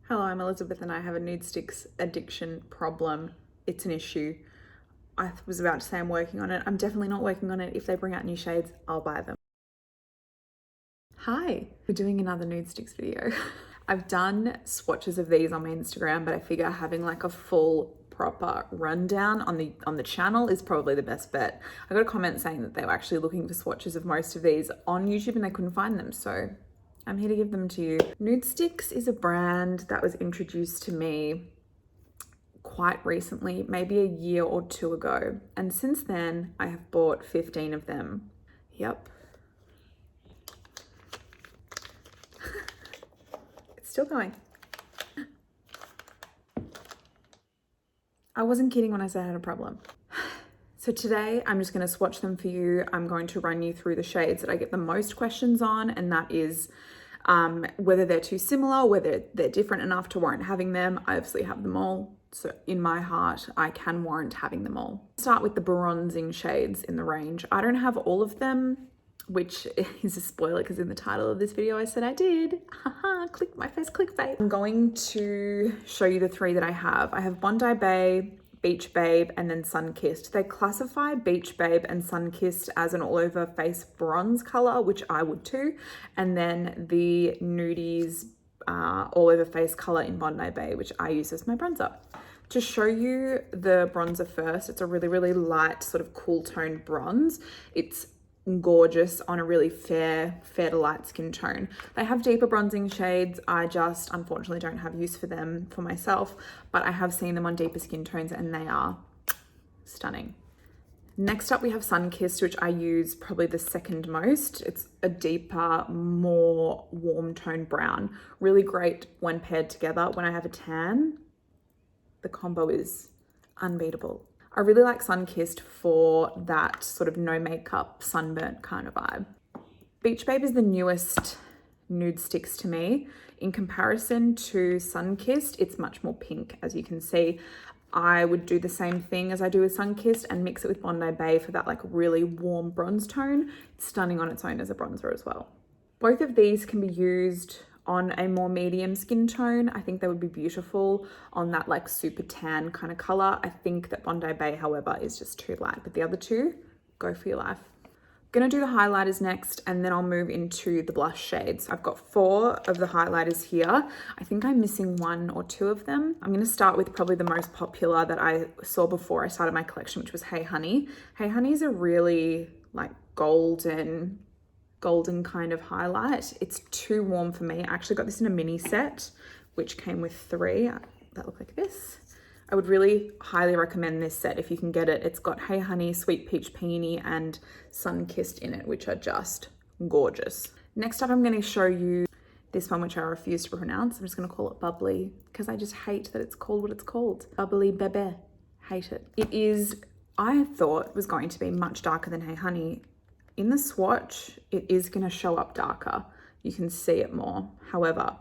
Hello, I'm Elizabeth and I have a nude sticks addiction problem. It's an issue. I was about to say I'm working on it. I'm definitely not working on it. If they bring out new shades, I'll buy them. Hi, we're doing another nude sticks video. I've done swatches of these on my Instagram, but I figure having like a full proper rundown on the channel is probably the best bet. I got a comment saying that they were actually looking for swatches of most of these on YouTube and they couldn't find them, so I'm here to give them to you. Nude Sticks is a brand that was introduced to me quite recently, maybe a year or two ago. And since then, I have bought 15 of them. Yep. It's still going. I wasn't kidding when I said I had a problem. So today I'm just going to swatch them for you. I'm going to run you through the shades that I get the most questions on, and that is whether they're too similar, whether they're different enough to warrant having them. I obviously have them all. So in my heart, I can warrant having them all. Start with the bronzing shades in the range. I don't have all of them, which is a spoiler because in the title of this video I said I did. Haha, click my face clickbait. I'm going to show you the three that I have. I have Bondi Bay, Beach Babe, and then Sunkissed. They classify Beach Babe and Sunkissed as an all over face bronze color, which I would too. And then the Nudies all over face color in Bondi Bay, which I use as my bronzer. To show you the bronzer first, it's a really, really light sort of cool toned bronze. It's gorgeous on a really fair to light skin tone. They have deeper bronzing shades. I just unfortunately don't have use for them for myself, but I have seen them on deeper skin tones and they are stunning. Next up we have Sunkissed, which I use probably the second most. It's a deeper, more warm toned brown. Really great when paired together. When I have a tan, the combo is unbeatable. I really like Sunkissed for that sort of no makeup, sunburnt kind of vibe. Beach Babe is the newest nude sticks to me. In comparison to Sunkissed, it's much more pink, as you can see. I would do the same thing as I do with Sunkissed and mix it with Bondi Bay for that like really warm bronze tone. It's stunning on its own as a bronzer as well. Both of these can be used on a more medium skin tone. I think they would be beautiful on that like super tan kind of color. I think that Bondi Bay, however, is just too light, but the other two, go for your life. Gonna do the highlighters next and then I'll move into the blush shades. I've got 4 of the highlighters here. I think I'm missing 1 or 2 of them. I'm gonna start with probably the most popular that I saw before I started my collection, which was Hey Honey. Hey Honey is a really like golden kind of highlight. It's too warm for me. I actually got this in a mini set, which came with 3 that look like this. I would really highly recommend this set if you can get it. It's got Hey Honey, Sweet Peach Peony, and Sunkissed in it, which are just gorgeous. Next up, I'm going to show you this one, which I refuse to pronounce. I'm just going to call it Bubbly because I just hate that it's called what it's called. Bubbly Bebe. Hate it. It is, I thought, was going to be much darker than Hey Honey. In the swatch, it is going to show up darker. You can see it more. However,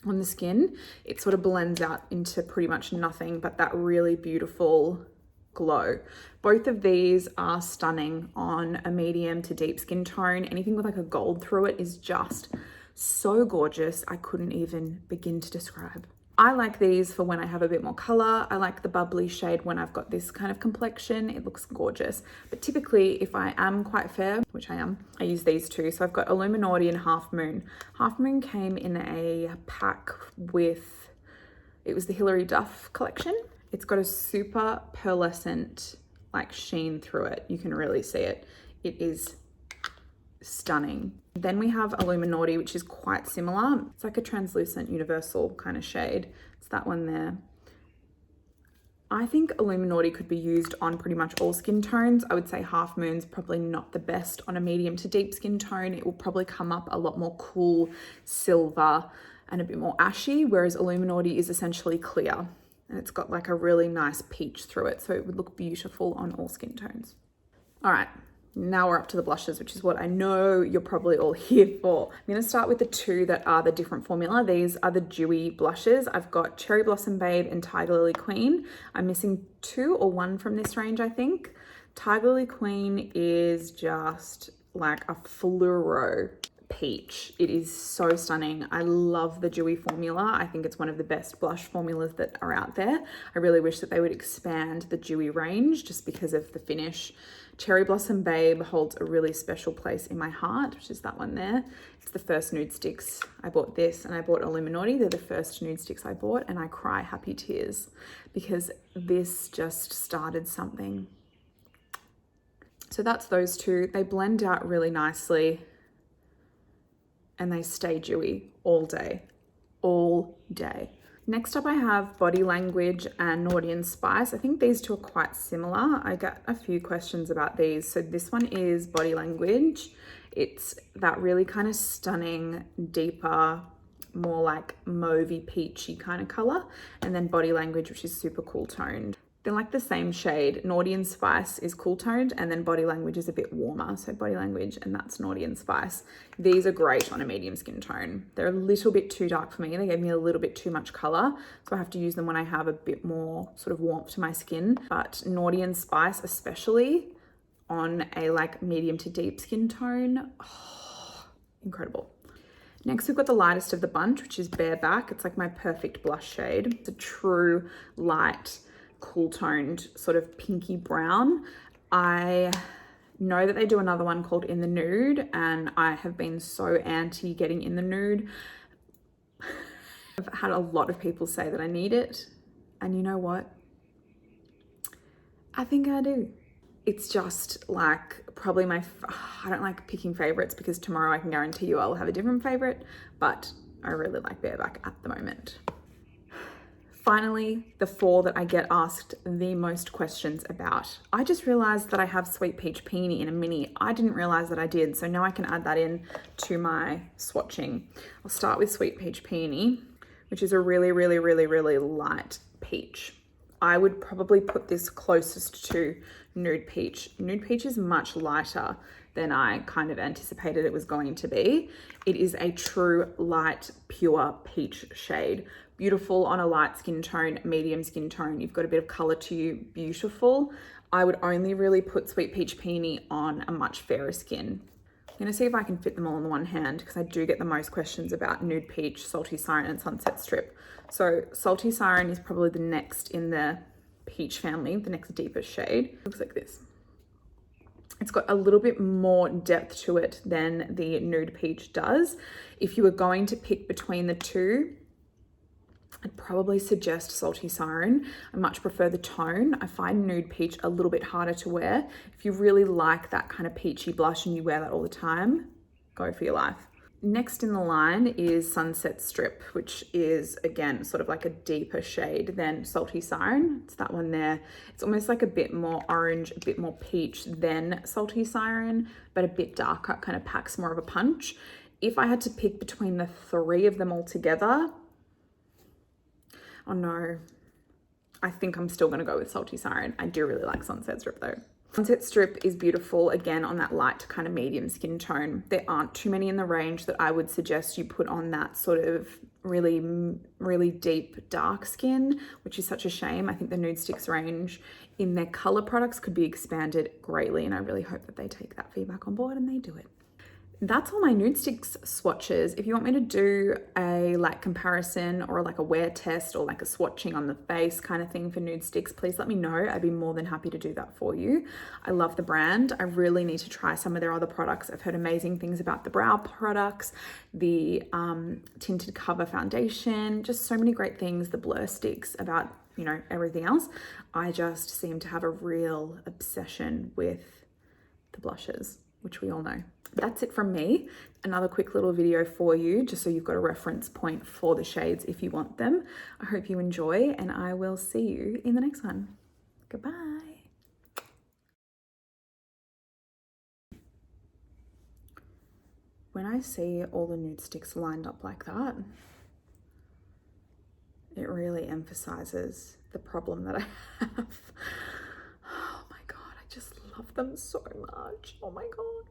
on the skin, it sort of blends out into pretty much nothing but that really beautiful glow. Both of these are stunning on a medium to deep skin tone. Anything with like a gold through it is just so gorgeous. I couldn't even begin to describe. I like these for when I have a bit more color. I like the bubbly shade when I've got this kind of complexion. It looks gorgeous. But typically, if I am quite fair, which I am, I use these two. So I've got Illuminaughty and Half Moon. Half Moon came in a pack with, it was the Hilary Duff collection. It's got a super pearlescent like sheen through it. You can really see it. It is stunning. Then we have Illuminaughty, which is quite similar. It's like a translucent universal kind of shade. It's that one there. I think Illuminaughty could be used on pretty much all skin tones. I would say Half Moon's probably not the best on a medium to deep skin tone. It will probably come up a lot more cool silver and a bit more ashy, whereas Illuminaughty is essentially clear. And it's got like a really nice peach through it, so it would look beautiful on all skin tones. All right. Now we're up to the blushes, which is what I know you're probably all here for. I'm going to start with the 2 that are the different formula. These are the dewy blushes. I've got Cherry Blossom Babe and Tiger Lily Queen. I'm missing 2 or 1 from this range, I think. Tiger Lily Queen is just like a fluoro peach. It is so stunning. I love the dewy formula. I think it's one of the best blush formulas that are out there. I really wish that they would expand the dewy range just because of the finish. Cherry Blossom Babe holds a really special place in my heart, which is that one there. It's the first nude sticks. I bought this and I bought Illuminati. They're the first nude sticks I bought, and I cry happy tears because this just started something. So that's those two. They blend out really nicely and they stay dewy all day, all day. Next up, I have Body Language and Naughty and Spice. I think these two are quite similar. I got a few questions about these. So this one is Body Language. It's that really kind of stunning, deeper, more like mauvey peachy kind of color. And then Body Language, which is super cool toned. They're like the same shade. Naughty and Spice is cool toned, and then Body Language is a bit warmer. So Body Language, and that's Naughty and Spice. These are great on a medium skin tone. They're a little bit too dark for me. They gave me a little bit too much color. So I have to use them when I have a bit more sort of warmth to my skin. But Naughty and Spice, especially on a like medium to deep skin tone, oh, incredible. Next, we've got the lightest of the bunch, which is Bareback. It's like my perfect blush shade. It's a true light, cool toned sort of pinky brown. I know that they do another one called In the Nude, and I have been so anti getting In the Nude. I've had a lot of people say that I need it, and you know what? I think I do. It's just like probably I don't like picking favorites because tomorrow I can guarantee you I'll have a different favorite, but I really like Bareback at the moment. Finally, the four that I get asked the most questions about. I just realized that I have Sweet Peach Peony in a mini. I didn't realize that I did, so now I can add that in to my swatching. I'll start with Sweet Peach Peony, which is a really, really, really, really light peach. I would probably put this closest to Nude Peach. Nude Peach is much lighter than I kind of anticipated it was going to be. It is a true light, pure peach shade. Beautiful on a light skin tone, medium skin tone. You've got a bit of color to you, beautiful. I would only really put Sweet Peach Peony on a much fairer skin. I'm gonna see if I can fit them all in one hand because I do get the most questions about Nude Peach, Salty Siren, and Sunset Strip. So Salty Siren is probably the next in the peach family, the next deepest shade. Looks like this. It's got a little bit more depth to it than the Nude Peach does. If you were going to pick between the two, I'd probably suggest Salty Siren. I much prefer the tone. I find Nude Peach a little bit harder to wear. If you really like that kind of peachy blush and you wear that all the time, go for your life. Next in the line is Sunset Strip, which is again sort of like a deeper shade than Salty Siren. It's that one there. It's almost like a bit more orange, a bit more peach than Salty Siren, but a bit darker, kind of packs more of a punch. If I had to pick between the three of them all together, oh no, I think I'm still gonna go with Salty Siren. I do really like Sunset Strip though. Sunset Strip is beautiful, again, on that light kind of medium skin tone. There aren't too many in the range that I would suggest you put on that sort of really, really deep dark skin, which is such a shame. I think the Nude Sticks range in their color products could be expanded greatly, and I really hope that they take that feedback on board and they do it. That's all my Nude Sticks swatches. If you want me to do a like comparison or like a wear test or like a swatching on the face kind of thing for Nude Sticks, please let me know. I'd be more than happy to do that for you. I love the brand. I really need to try some of their other products. I've heard amazing things about the brow products, the tinted cover foundation, just so many great things, the blur sticks, about, you know, everything else. I just seem to have a real obsession with the blushes, which we all know. That's it from me. Another quick little video for you, just so you've got a reference point for the shades if you want them. I hope you enjoy, and I will see you in the next one. Goodbye. When I see all the Nude Sticks lined up like that, it really emphasizes the problem that I have. Oh my God, I just love them so much. Oh my God.